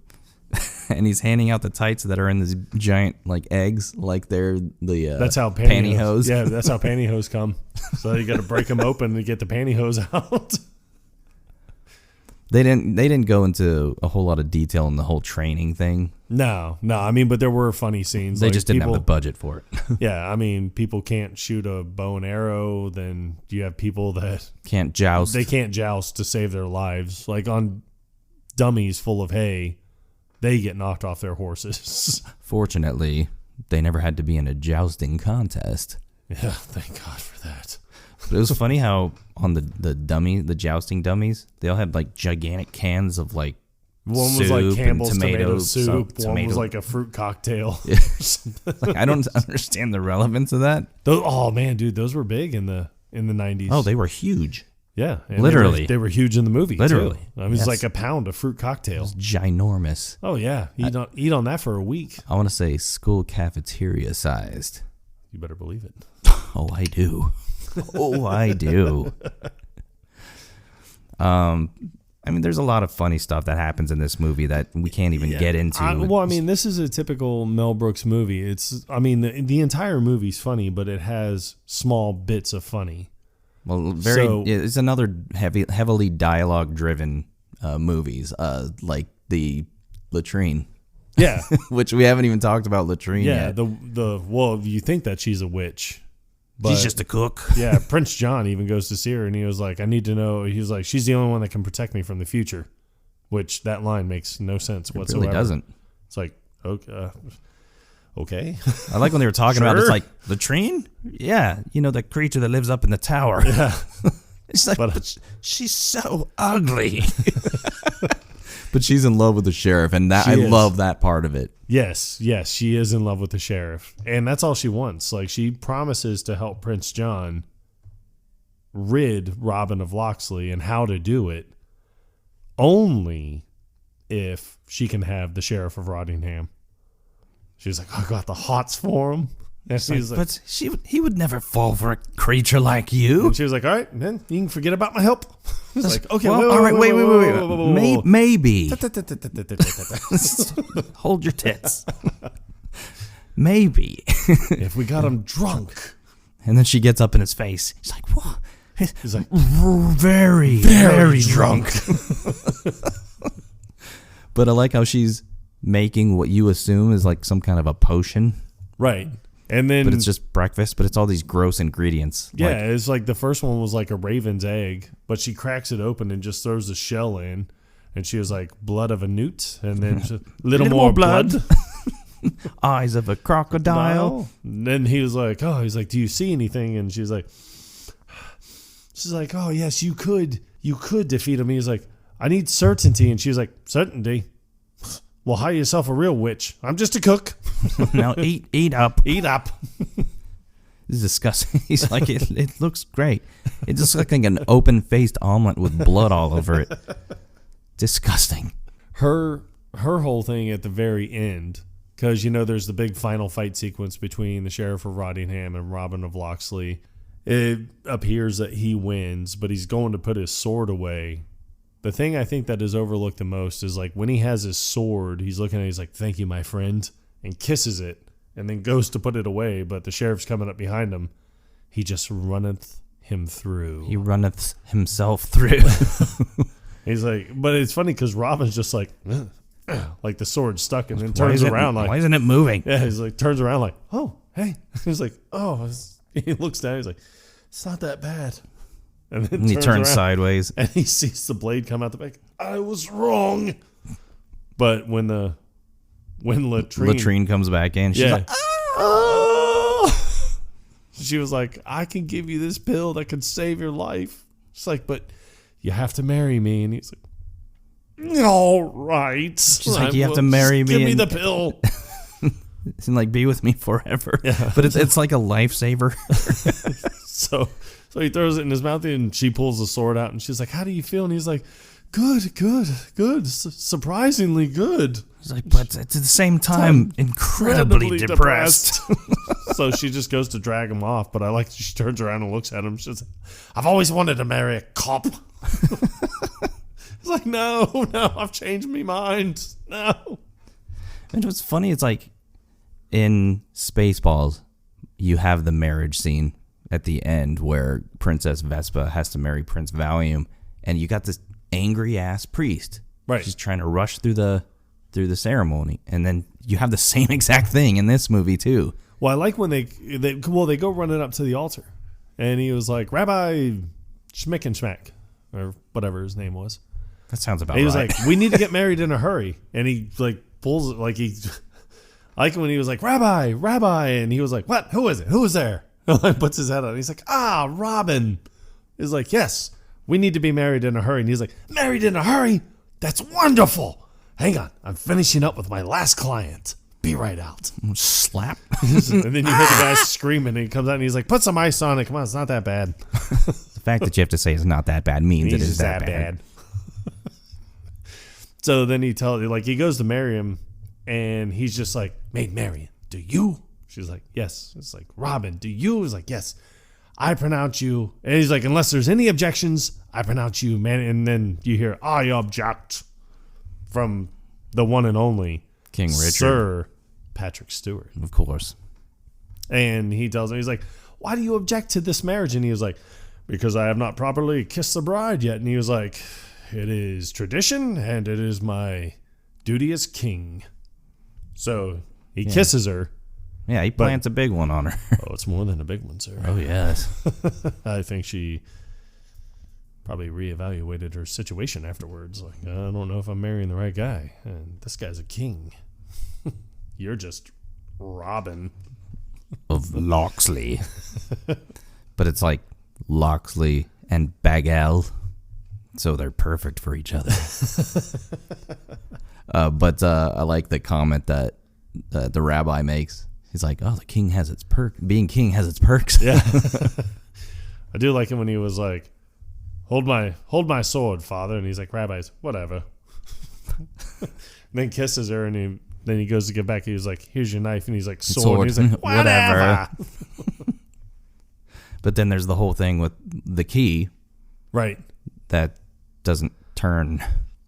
Speaker 1: and he's handing out the tights that are in these giant like eggs, like they're the
Speaker 2: that's how
Speaker 1: pantyhose.
Speaker 2: Yeah, that's how pantyhose come. So you got to break them open to get the pantyhose out.
Speaker 1: They didn't go into a whole lot of detail in the whole training thing.
Speaker 2: No. I mean, but there were funny scenes.
Speaker 1: They just didn't have the budget for it.
Speaker 2: Yeah, I mean, people can't shoot a bow and arrow. Then you have people that
Speaker 1: can't joust.
Speaker 2: They can't joust to save their lives. Like on dummies full of hay, they get knocked off their horses.
Speaker 1: Fortunately, they never had to be in a jousting contest.
Speaker 2: Yeah, thank God for that.
Speaker 1: But it was funny how on the jousting dummies, they all had like gigantic cans of like
Speaker 2: one was like Campbell's tomato soup. One was like a fruit cocktail.
Speaker 1: Yeah. Like, I don't understand the relevance of that.
Speaker 2: Oh man, dude, those were big in the 90s.
Speaker 1: Oh, they were huge.
Speaker 2: Yeah,
Speaker 1: literally,
Speaker 2: they were huge in the movie.
Speaker 1: Literally,
Speaker 2: too. I mean, it's like a pound of fruit cocktail.
Speaker 1: It was ginormous.
Speaker 2: Oh yeah, eat on that for a week.
Speaker 1: I want to say school cafeteria sized.
Speaker 2: You better believe it.
Speaker 1: Oh, I do. Oh, I do. I mean, there's a lot of funny stuff that happens in this movie that we can't even get into.
Speaker 2: I mean, this is a typical Mel Brooks movie. The entire movie's funny, but it has small bits of funny.
Speaker 1: Well, it's another heavily dialogue-driven movies, like the latrine.
Speaker 2: Yeah,
Speaker 1: which we haven't even talked about latrine yet.
Speaker 2: Well, you think that she's a witch. But,
Speaker 1: she's just a cook.
Speaker 2: Yeah, Prince John even goes to see her, and he was like, I need to know. He was like, she's the only one that can protect me from the future, which that line makes no sense whatsoever.
Speaker 1: It really doesn't.
Speaker 2: It's like, okay.
Speaker 1: I like when they were talking about it's like, latrine? Yeah, the creature that lives up in the tower.
Speaker 2: Yeah.
Speaker 1: It's like, but she's so ugly. But she's in love with the sheriff, and I love that part of it.
Speaker 2: Yes, she is in love with the sheriff, and that's all she wants. Like, she promises to help Prince John rid Robin of Loxley, and how to do it only if she can have the sheriff of Rottingham. She's like, I got the hots for him. And she's like,
Speaker 1: but he would never fall for a creature like you.
Speaker 2: And she was like, all right, then you can forget about my help. He's like, okay,
Speaker 1: wait. Maybe. Hold your tits. Maybe.
Speaker 2: If we got him drunk.
Speaker 1: And then she gets up in his face. She's like, what?
Speaker 2: He's like,
Speaker 1: very drunk. But I like how she's making what you assume is like some kind of a potion.
Speaker 2: Right. And then,
Speaker 1: but it's just breakfast, but it's all these gross ingredients.
Speaker 2: Yeah, it's like the first one was like a raven's egg, but she cracks it open and just throws the shell in. And she was like, blood of a newt, and then just little more blood.
Speaker 1: Eyes of a crocodile.
Speaker 2: And then he's like, do you see anything? And she's like, oh, yes, you could defeat him. He's like, I need certainty. And she was like, certainty? Well, hire yourself a real witch. I'm just a cook.
Speaker 1: Now eat up.
Speaker 2: Eat up.
Speaker 1: This is disgusting. He's like, it looks great. It just looks like an open-faced omelet with blood all over it. Disgusting.
Speaker 2: Her whole thing at the very end, because, there's the big final fight sequence between the Sheriff of Rottingham and Robin of Loxley. It appears that he wins, but he's going to put his sword away. The thing I think that is overlooked the most is like when he has his sword, he's looking at it, he's like, thank you, my friend, and kisses it, and then goes to put it away, but the sheriff's coming up behind him. He just runneth him through.
Speaker 1: He runneth himself through.
Speaker 2: He's like, but it's funny because Robin's just like the sword stuck, and then turns around like,
Speaker 1: why isn't it moving?
Speaker 2: Yeah, he's like, turns around like, oh, hey. He's like, oh, he looks down, he's like, it's not that bad. And then
Speaker 1: he turns sideways.
Speaker 2: And he sees the blade come out the back. I was wrong. But when Latrine
Speaker 1: comes back in, she's like,
Speaker 2: oh! She was like, I can give you this pill that could save your life. She's like, but you have to marry me. And he's like, all right.
Speaker 1: She's like, you have to marry me.
Speaker 2: Give me the pill.
Speaker 1: And like, be with me forever. Yeah. But it's like a lifesaver.
Speaker 2: So he throws it in his mouth, and she pulls the sword out, and she's like, how do you feel? And he's like, good, surprisingly good.
Speaker 1: He's like, but at the same time, incredibly depressed.
Speaker 2: So she just goes to drag him off, but I like she turns around and looks at him. She's like, I've always wanted to marry a cop. He's like, no, I've changed my mind. No.
Speaker 1: And what's funny, it's like in Spaceballs, you have the marriage scene at the end where Princess Vespa has to marry Prince Valium, and you got this angry ass priest.
Speaker 2: Right.
Speaker 1: She's trying to rush through the ceremony, and then you have the same exact thing in this movie too.
Speaker 2: Well, I like when they go running up to the altar, and he was like, Rabbi Schmick, or whatever his name was.
Speaker 1: That sounds about
Speaker 2: right. He was
Speaker 1: right.
Speaker 2: like, we need to get married in a hurry, and he like pulls it like he. I like when he was like, Rabbi, and he was like, what? Who is it? Who is there? He puts his head on. He's like, Robin. He's like, yes, we need to be married in a hurry. And he's like, married in a hurry? That's wonderful. Hang on, I'm finishing up with my last client. Be right out.
Speaker 1: Slap.
Speaker 2: And then you hear the guy screaming, and he comes out and he's like, put some ice on it. Come on, it's not that bad.
Speaker 1: The fact that you have to say it's not that bad means it is that bad.
Speaker 2: So then he goes to marry him, and he's just like, Maid Marian, do you? She's like, yes. It's like, Robin, do you? He's like, yes. I pronounce you. And he's like, unless there's any objections, I pronounce you, man. And then you hear, I object from the one and only
Speaker 1: King Richard.
Speaker 2: Sir Patrick Stewart.
Speaker 1: Of course.
Speaker 2: And he tells him, he's like, why do you object to this marriage? And he was like, because I have not properly kissed the bride yet. And he was like, it is tradition, and it is my duty as king. So he kisses her.
Speaker 1: Yeah, he plants a big one on her.
Speaker 2: Oh, it's more than a big one, sir.
Speaker 1: Oh, yes.
Speaker 2: I think she probably reevaluated her situation afterwards. Like, I don't know if I'm marrying the right guy. And this guy's a king. You're just Robin.
Speaker 1: Of Loxley. But it's like Loxley and Bagel. So they're perfect for each other. But I like the comment that the rabbi makes. He's like, "Oh, the king has its perk. Being king has its perks."
Speaker 2: Yeah. I do like it when he was like, hold my sword, father. And he's like, "Rabbis, whatever." And then kisses her, and then he goes to get back. He was like, "Here's your knife." And he's like, "Sword." And he's like, "Whatever."
Speaker 1: But then there's the whole thing with the key.
Speaker 2: Right.
Speaker 1: That doesn't turn.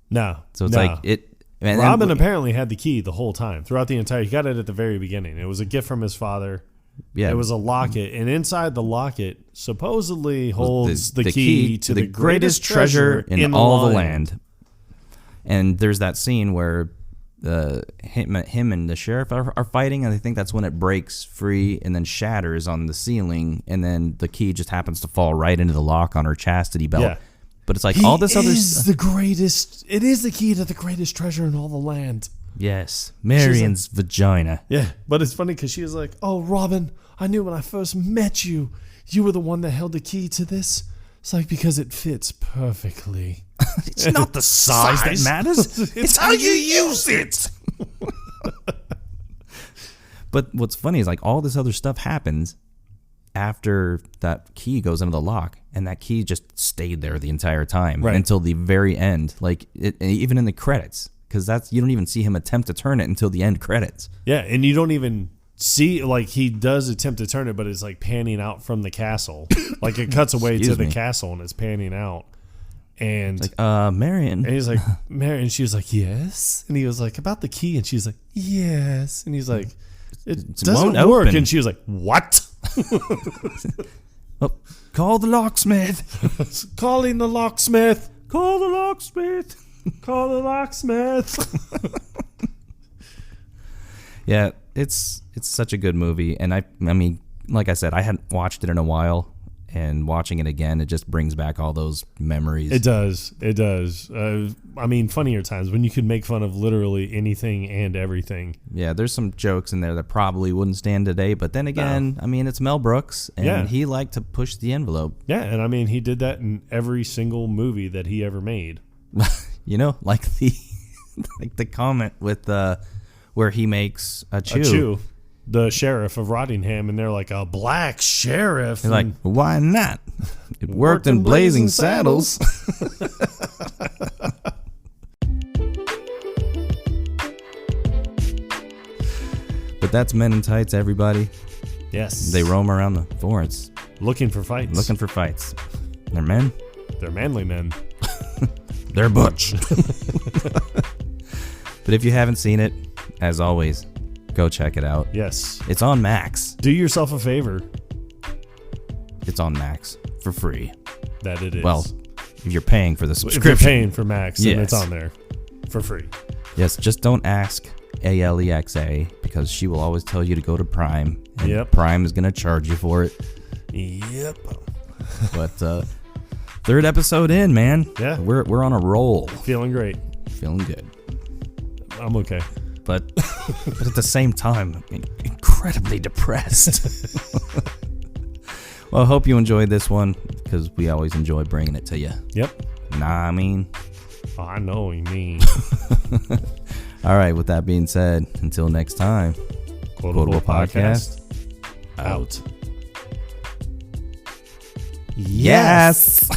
Speaker 2: No.
Speaker 1: So it's like it. And
Speaker 2: Robin apparently had the key the whole time throughout the entire. He got it at the very beginning. It was a gift from his father.
Speaker 1: Yeah.
Speaker 2: It was a locket, and inside the locket supposedly holds the key to the greatest treasure in all the land.
Speaker 1: And there's that scene where him and the sheriff are fighting, and I think that's when it breaks free and then shatters on the ceiling, and then the key just happens to fall right into the lock on her chastity belt. Yeah. But it's like all this other stuff.
Speaker 2: It is the key to the greatest treasure in all the land.
Speaker 1: Yes, Marion's vagina.
Speaker 2: Yeah, but it's funny because she was like, "Oh, Robin, I knew when I first met you, you were the one that held the key to this." It's like, because it fits perfectly.
Speaker 1: It's not the size that matters. It's how you use it. But what's funny is like all this other stuff happens after that key goes into the lock, and that key just stayed there the entire time until the very end. Like even in the credits, because you don't even see him attempt to turn it until the end credits.
Speaker 2: Yeah, and you don't even see, like, he does attempt to turn it, but it's like panning out from the castle. Like it cuts away to the castle and it's panning out. And
Speaker 1: it's like, Marion.
Speaker 2: And he's like, Marion. She was like, "Yes." And he was like, "About the key." And she's like, "Yes." And he's like, "It doesn't work." Open. And she was like, "What?"
Speaker 1: Oh, call the locksmith.
Speaker 2: Calling the locksmith.
Speaker 1: Call the locksmith.
Speaker 2: Call the locksmith.
Speaker 1: Yeah, it's such a good movie, and I mean, like I said, I hadn't watched it in a while, and watching it again, it just brings back all those memories.
Speaker 2: It does. I mean, funnier times when you could make fun of literally anything and everything.
Speaker 1: Yeah, there's some jokes in there that probably wouldn't stand today, but then again, I mean, it's Mel Brooks, and he liked to push the envelope.
Speaker 2: Yeah, and I mean, he did that in every single movie that he ever made.
Speaker 1: You know, like the comment with where he makes a Chew,
Speaker 2: the sheriff of Rottingham, and they're like, "A black sheriff."
Speaker 1: He's like, "Why not? It worked in Blazing Saddles." But that's Men in Tights, everybody.
Speaker 2: Yes.
Speaker 1: They roam around the forest.
Speaker 2: Looking for fights.
Speaker 1: They're men.
Speaker 2: They're manly men.
Speaker 1: They're butch. But if you haven't seen it, as always, go check it out.
Speaker 2: Yes.
Speaker 1: It's on Max.
Speaker 2: Do yourself a favor.
Speaker 1: It's on Max for free.
Speaker 2: That it is.
Speaker 1: Well, if you're paying for the subscription.
Speaker 2: If you're paying for Max, then it's on there for free.
Speaker 1: Yes, just don't ask Alexa, because she will always tell you to go to Prime.
Speaker 2: And
Speaker 1: Prime is going to charge you for it.
Speaker 2: Yep.
Speaker 1: But third episode in, man.
Speaker 2: Yeah.
Speaker 1: We're on a roll.
Speaker 2: Feeling great.
Speaker 1: Feeling good.
Speaker 2: I'm okay.
Speaker 1: But at the same time, incredibly depressed. Well, I hope you enjoyed this one, because we always enjoy bringing it to you.
Speaker 2: Yep.
Speaker 1: Nah, I mean.
Speaker 2: Oh, I know what you mean.
Speaker 1: All right, with that being said, until next time,
Speaker 2: Quotable Podcast
Speaker 1: out.
Speaker 2: Yes.